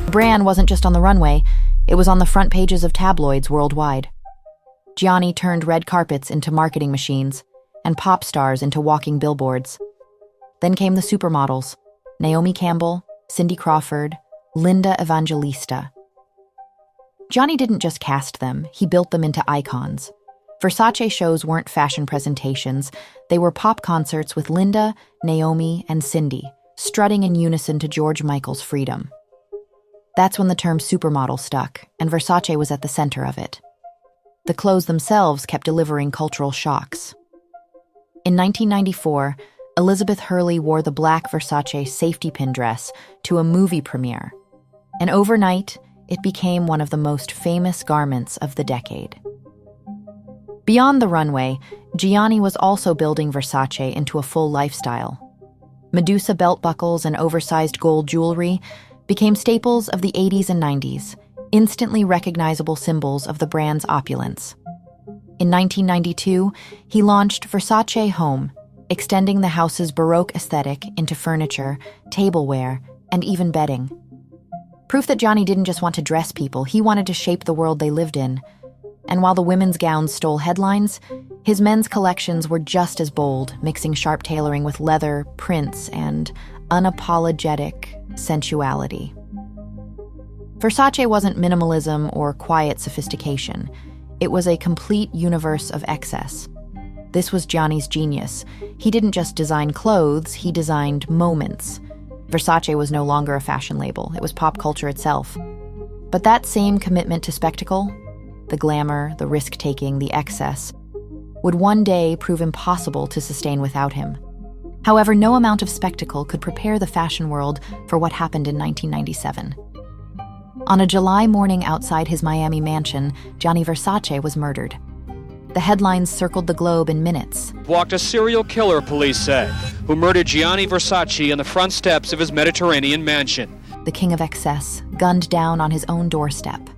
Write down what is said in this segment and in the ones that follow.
The brand wasn't just on the runway, it was on the front pages of tabloids worldwide. Gianni turned red carpets into marketing machines and pop stars into walking billboards. Then came the supermodels, Naomi Campbell, Cindy Crawford, Linda Evangelista. Gianni didn't just cast them, he built them into icons. Versace shows weren't fashion presentations, they were pop concerts with Linda, Naomi, and Cindy, strutting in unison to George Michael's Freedom. That's when the term supermodel stuck, and Versace was at the center of it. The clothes themselves kept delivering cultural shocks. In 1994, Elizabeth Hurley wore the black Versace safety pin dress to a movie premiere, and overnight, it became one of the most famous garments of the decade. Beyond the runway, Gianni was also building Versace into a full lifestyle. Medusa belt buckles and oversized gold jewelry became staples of the 80s and 90s, instantly recognizable symbols of the brand's opulence. In 1992, he launched Versace Home, extending the house's Baroque aesthetic into furniture, tableware, and even bedding. Proof that Gianni didn't just want to dress people, he wanted to shape the world they lived in. And while the women's gowns stole headlines, his men's collections were just as bold, mixing sharp tailoring with leather, prints, and unapologetic sensuality. Versace wasn't minimalism or quiet sophistication. It was a complete universe of excess. This was Gianni's genius. He didn't just design clothes, he designed moments. Versace was no longer a fashion label, it was pop culture itself. But that same commitment to spectacle, the glamour, the risk-taking, the excess, would one day prove impossible to sustain without him. However, no amount of spectacle could prepare the fashion world for what happened in 1997. On a July morning outside his Miami mansion, Gianni Versace was murdered. The headlines circled the globe in minutes. Walked a serial killer, police say, who murdered Gianni Versace on the front steps of his Mediterranean mansion. The king of excess, gunned down on his own doorstep.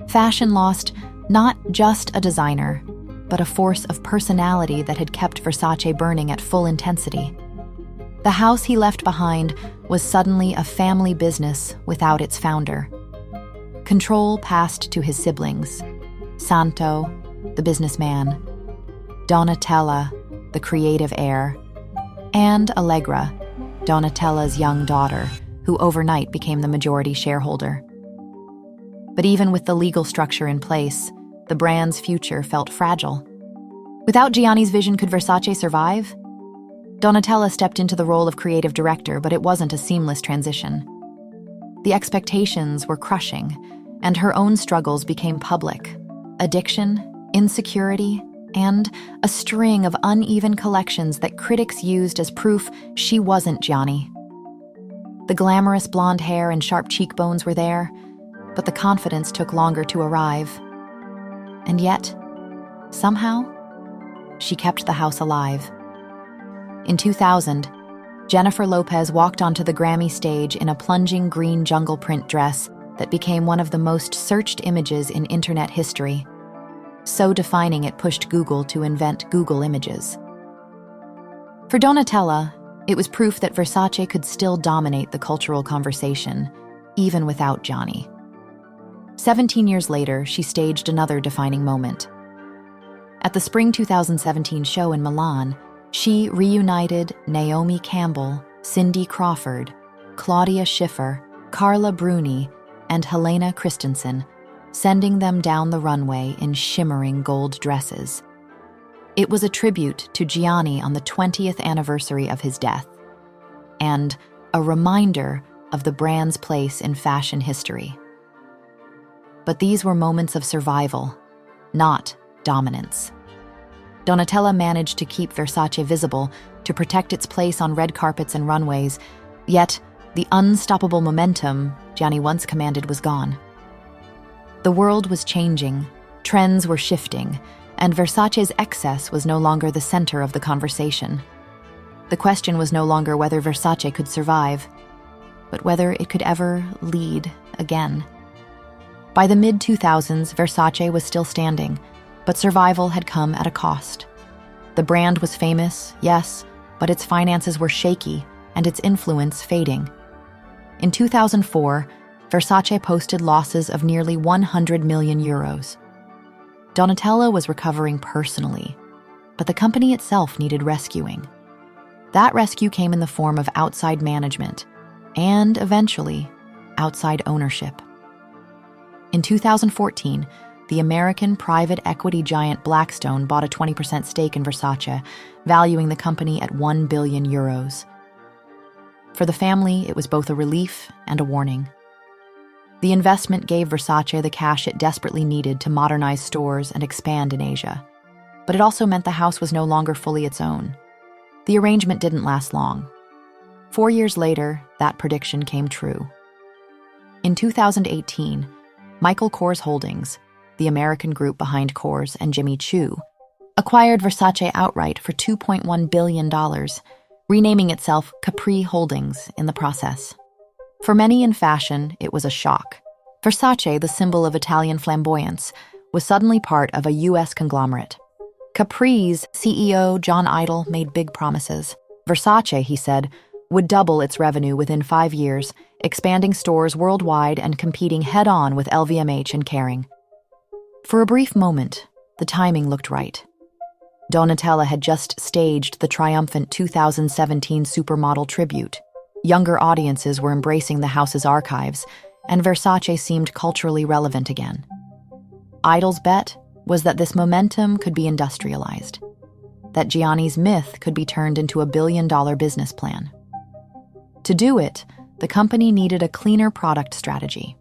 Fashion lost not just a designer, but a force of personality that had kept Versace burning at full intensity. The house he left behind was suddenly a family business without its founder. Control passed to his siblings, Santo, the businessman, Donatella, the creative heir, and Allegra, Donatella's young daughter, who overnight became the majority shareholder. But even with the legal structure in place, the brand's future felt fragile. Without Gianni's vision, could Versace survive? Donatella stepped into the role of creative director, but it wasn't a seamless transition. The expectations were crushing, and her own struggles became public. Addiction, insecurity, and a string of uneven collections that critics used as proof she wasn't Gianni. The glamorous blonde hair and sharp cheekbones were there, but the confidence took longer to arrive. And yet, somehow, she kept the house alive. In 2000, Jennifer Lopez walked onto the Grammy stage in a plunging green jungle print dress that became one of the most searched images in internet history. So defining it pushed Google to invent Google Images. For Donatella, it was proof that Versace could still dominate the cultural conversation, even without Gianni. 17 years later, she staged another defining moment. At the spring 2017 show in Milan, she reunited Naomi Campbell, Cindy Crawford, Claudia Schiffer, Carla Bruni, and Helena Christensen, sending them down the runway in shimmering gold dresses. It was a tribute to Gianni on the 20th anniversary of his death, and a reminder of the brand's place in fashion history. But these were moments of survival, not dominance. Donatella managed to keep Versace visible, to protect its place on red carpets and runways, yet the unstoppable momentum Gianni once commanded was gone. The world was changing, trends were shifting, and Versace's excess was no longer the center of the conversation. The question was no longer whether Versace could survive, but whether it could ever lead again. By the mid-2000s, Versace was still standing, but survival had come at a cost. The brand was famous, yes, but its finances were shaky and its influence fading. In 2004, Versace posted losses of nearly 100 million euros. Donatella was recovering personally, but the company itself needed rescuing. That rescue came in the form of outside management and, eventually, outside ownership. In 2014, the American private equity giant Blackstone bought a 20% stake in Versace, valuing the company at 1 billion euros. For the family, it was both a relief and a warning. The investment gave Versace the cash it desperately needed to modernize stores and expand in Asia. But it also meant the house was no longer fully its own. The arrangement didn't last long. 4 years later, that prediction came true. In 2018, Michael Kors Holdings, the American group behind Kors and Jimmy Choo, acquired Versace outright for $2.1 billion, renaming itself Capri Holdings in the process. For many in fashion, it was a shock. Versace, the symbol of Italian flamboyance, was suddenly part of a U.S. conglomerate. Capri's CEO, John Idol, made big promises. Versace, he said, would double its revenue within 5 years, expanding stores worldwide and competing head-on with LVMH and Kering. For a brief moment, the timing looked right. Donatella had just staged the triumphant 2017 supermodel tribute. Younger audiences were embracing the house's archives, and Versace seemed culturally relevant again. Idol's bet was that this momentum could be industrialized, that Gianni's myth could be turned into a billion-dollar business plan. To do it, the company needed a cleaner product strategy,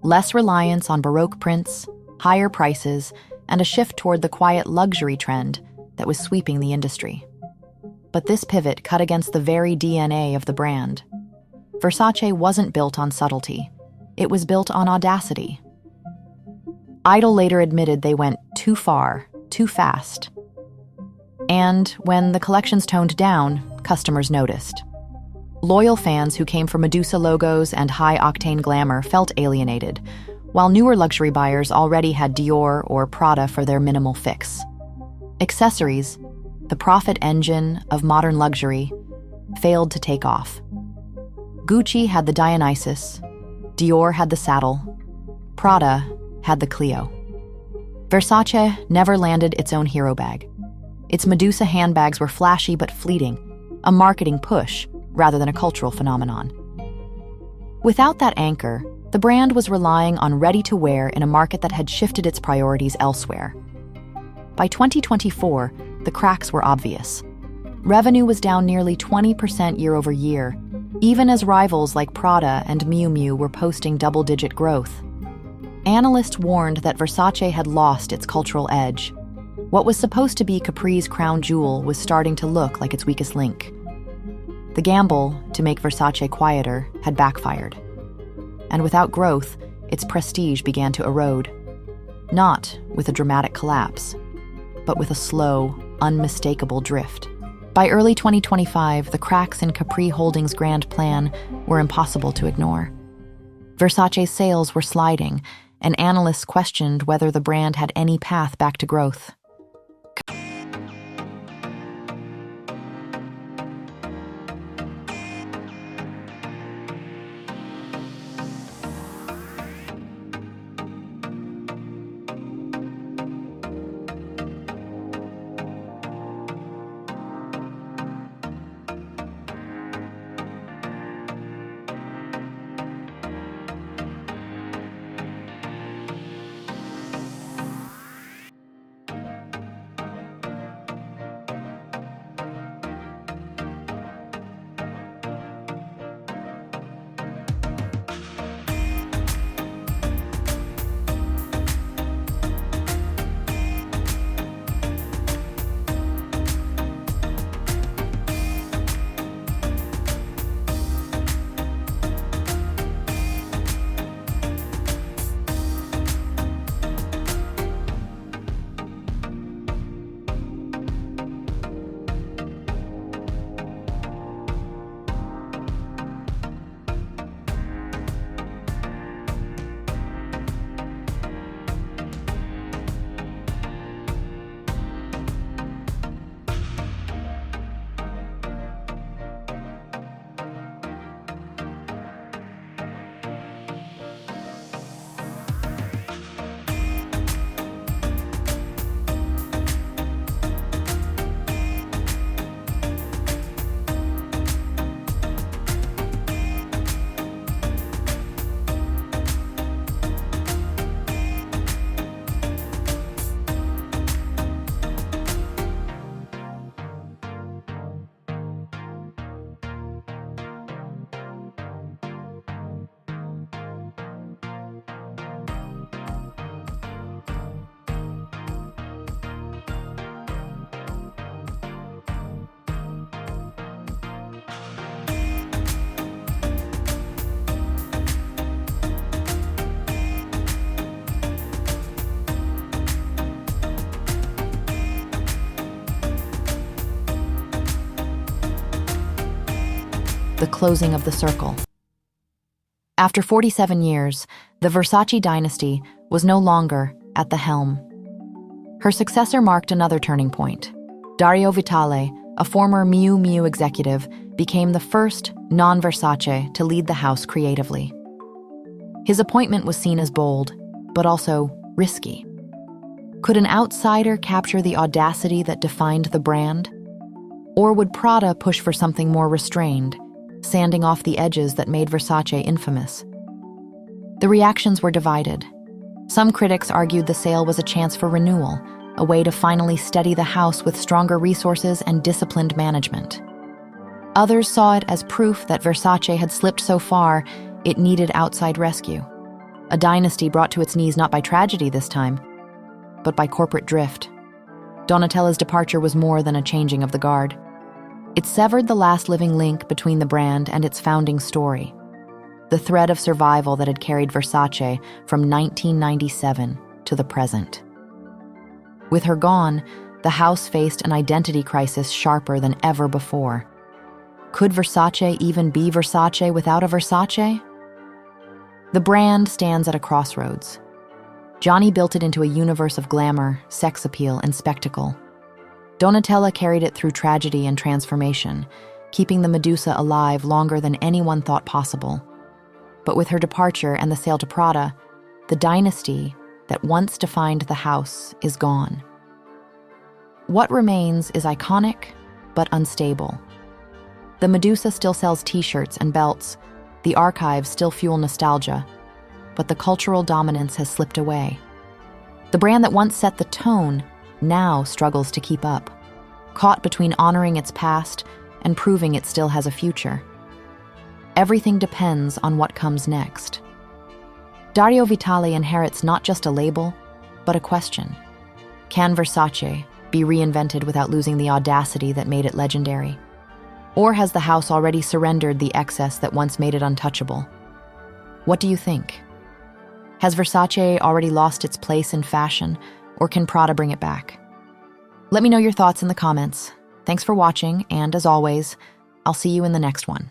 less reliance on Baroque prints, higher prices, and a shift toward the quiet luxury trend that was sweeping the industry. But this pivot cut against the very DNA of the brand. Versace wasn't built on subtlety. It was built on audacity. Idol later admitted they went too far, too fast. And when the collections toned down, customers noticed. Loyal fans who came for Medusa logos and high-octane glamour felt alienated, while newer luxury buyers already had Dior or Prada for their minimal fix. Accessories, the profit engine of modern luxury, failed to take off. Gucci had the Dionysus, Dior had the saddle, Prada had the Clio. Versace never landed its own hero bag. Its Medusa handbags were flashy but fleeting, a marketing push rather than a cultural phenomenon. Without that anchor, the brand was relying on ready-to-wear in a market that had shifted its priorities elsewhere. By 2024, the cracks were obvious. Revenue was down nearly 20% year-over-year, even as rivals like Prada and Miu Miu were posting double-digit growth. Analysts warned that Versace had lost its cultural edge. What was supposed to be Capri's crown jewel was starting to look like its weakest link. The gamble to make Versace quieter had backfired. And without growth, its prestige began to erode. Not with a dramatic collapse, but with a slow, unmistakable drift. By early 2025, the cracks in Capri Holdings' grand plan were impossible to ignore. Versace's sales were sliding, and analysts questioned whether the brand had any path back to growth. the closing of the circle. After 47 years, the Versace dynasty was no longer at the helm. Her successor marked another turning point. Dario Vitale, a former Miu Miu executive, became the first non-Versace to lead the house creatively. His appointment was seen as bold, but also risky. Could an outsider capture the audacity that defined the brand? Or would Prada push for something more restrained, sanding off the edges that made Versace infamous? The reactions were divided. Some critics argued the sale was a chance for renewal, a way to finally steady the house with stronger resources and disciplined management. Others saw it as proof that Versace had slipped so far it needed outside rescue. A dynasty brought to its knees not by tragedy this time, but by corporate drift. Donatella's departure was more than a changing of the guard. It severed the last living link between the brand and its founding story, the thread of survival that had carried Versace from 1997 to the present. With her gone, the house faced an identity crisis sharper than ever before. Could Versace even be Versace without a Versace? The brand stands at a crossroads. Gianni built it into a universe of glamour, sex appeal, and spectacle. Donatella carried it through tragedy and transformation, keeping the Medusa alive longer than anyone thought possible. But with her departure and the sale to Prada, the dynasty that once defined the house is gone. What remains is iconic, but unstable. The Medusa still sells t-shirts and belts, the archives still fuel nostalgia, but the cultural dominance has slipped away. The brand that once set the tone now struggles to keep up, caught between honoring its past and proving it still has a future. Everything depends on what comes next. Dario Vitale inherits not just a label, but a question. Can Versace be reinvented without losing the audacity that made it legendary? Or has the house already surrendered the excess that once made it untouchable? What do you think? Has Versace already lost its place in fashion, or can Prada bring it back? Let me know your thoughts in the comments. Thanks for watching, and as always, I'll see you in the next one.